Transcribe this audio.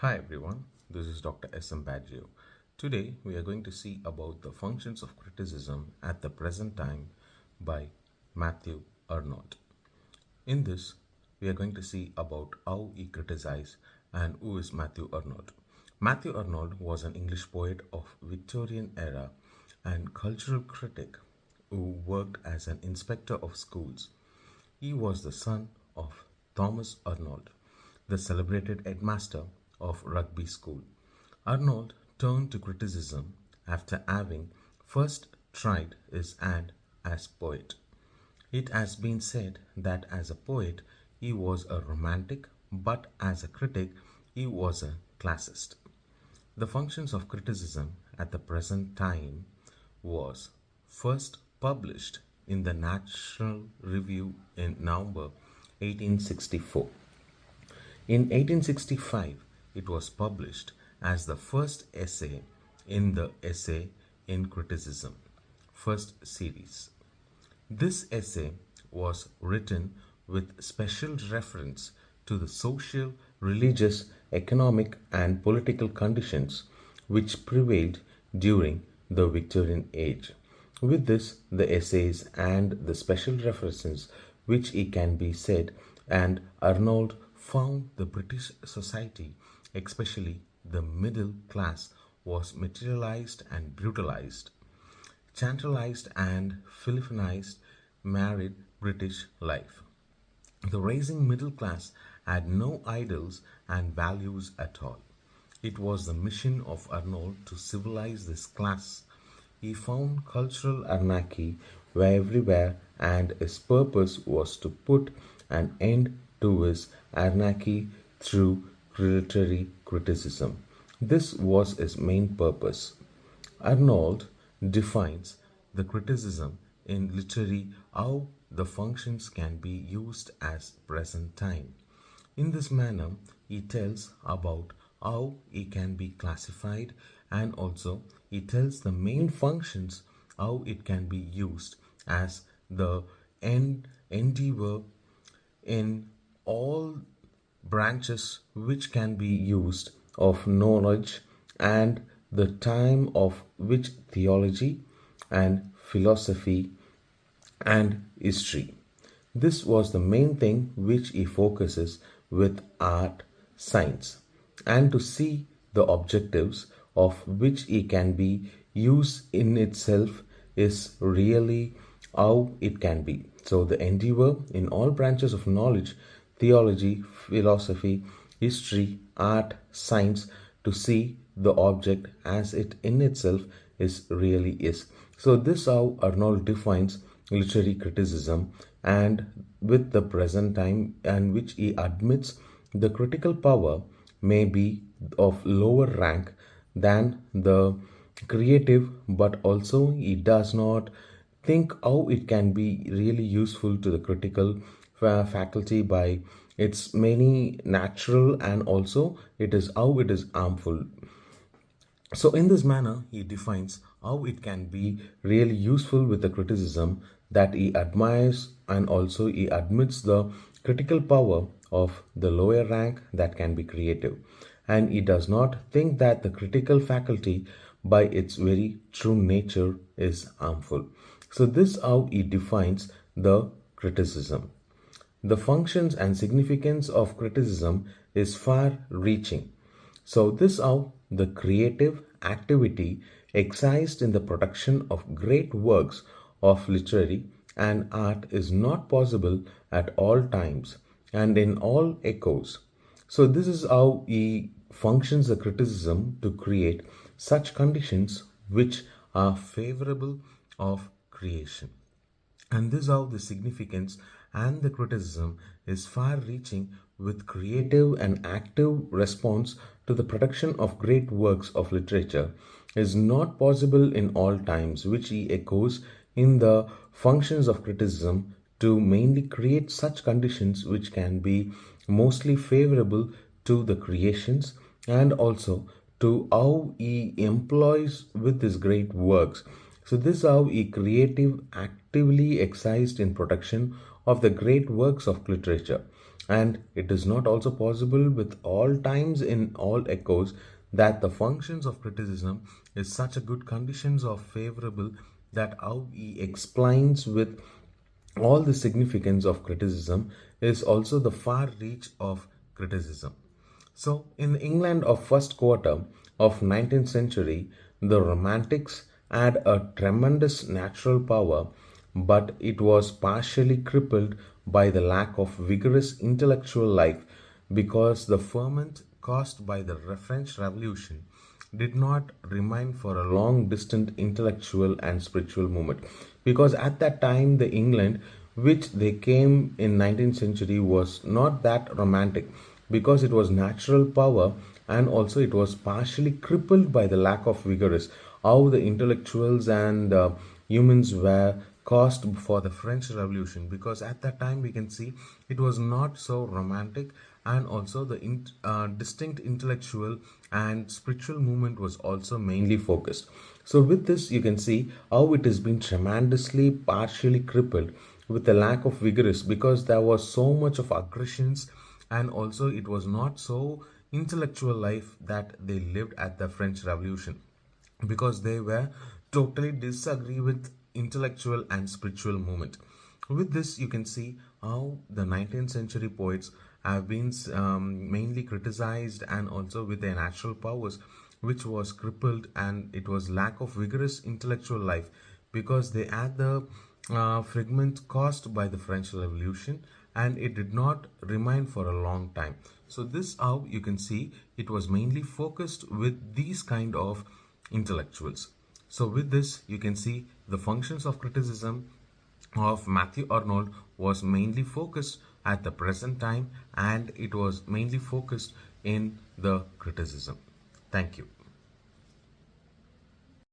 Hi everyone, this is Dr. S.M. Badgio. Today we are going to see about the functions of criticism at the present time by Matthew Arnold. In this, we are going to see about how he criticized and who is Matthew Arnold. Matthew Arnold was an English poet of Victorian era and cultural critic who worked as an inspector of schools. He was the son of Thomas Arnold, the celebrated headmaster of Rugby School. Arnold turned to criticism after having first tried his hand as poet. It has been said that as a poet he was a romantic, but as a critic he was a classicist. The functions of criticism at the present time was first published in the National Review in November 1864. In 1865, it was published as the first essay in the Essay in Criticism, first series. This essay was written with special reference to the social, religious, economic, and political conditions which prevailed during the Victorian age. With this, the essays and the special references which it can be said, and Arnold found the British society, especially the middle class, was materialized and brutalized, chantralized and Philippinized, married British life. The rising middle class had no ideals and values at all. It was the mission of Arnold to civilize this class. He found cultural anarchy everywhere, and his purpose was to put an end to his anarchy through literary criticism. This was his main purpose. Arnold defines the criticism in literary how the functions can be used as present time. In this manner, he tells about how it can be classified, and also he tells the main functions how it can be used as the endeavor in all branches which can be used of knowledge, and the time of which theology and philosophy and history. This was the main thing which he focuses with art, science, and to see the objectives of which he can be used in itself is really how it can be. So the endeavor in all branches of knowledge, theology, philosophy, history, art, science, to see the object as it in itself is really is. So this how Arnold defines literary criticism, and with the present time, and which he admits the critical power may be of lower rank than the creative, but also he does not think how it can be really useful to the critical faculty by its many natural, and also it is how it is harmful. So in this manner, he defines how it can be really useful with the criticism that he admires, and also he admits the critical power of the lower rank that can be creative. And he does not think that the critical faculty by its very true nature is harmful. So this how he defines the criticism. The functions and significance of criticism is far reaching. So this how the creative activity exercised in the production of great works of literary and art is not possible at all times and in all echoes. So this is how he functions the criticism to create such conditions which are favorable of creation. And this is how the significance and the criticism is far reaching with creative and active response to the production of great works of literature is not possible in all times, which he echoes in the functions of criticism to mainly create such conditions which can be mostly favorable to the creations, and also to how he employs with his great works. So this is how he creative actively exercised in production of the great works of literature. And it is not also possible with all times in all echoes that the functions of criticism is such a good conditions of favorable that how he explains with all the significance of criticism is also the far reach of criticism. So, in England of first quarter of 19th century, the Romantics had a tremendous natural power, but it was partially crippled by the lack of vigorous intellectual life because the ferment caused by the French Revolution did not remain for a long distant intellectual and spiritual movement, because at that time the England which they came in 19th century was not that romantic, because it was natural power, and also it was partially crippled by the lack of vigorous how the intellectuals and humans were caused for the French Revolution, because at that time we can see it was not so romantic, and also the distinct intellectual and spiritual movement was also mainly focused. So with this you can see how it has been tremendously partially crippled with the lack of vigorous, because there was so much of aggressions, and also it was not so intellectual life that they lived at the French Revolution, because they were totally disagree with intellectual and spiritual movement. With this you can see how the 19th century poets have been mainly criticized, and also with their natural powers which was crippled, and it was lack of vigorous intellectual life, because they had the fragment caused by the French Revolution, and it did not remain for a long time. So this how you can see it was mainly focused with these kind of intellectuals. So with this you can see the functions of criticism of Matthew Arnold was mainly focused at the present time, and it was mainly focused in the criticism. Thank you.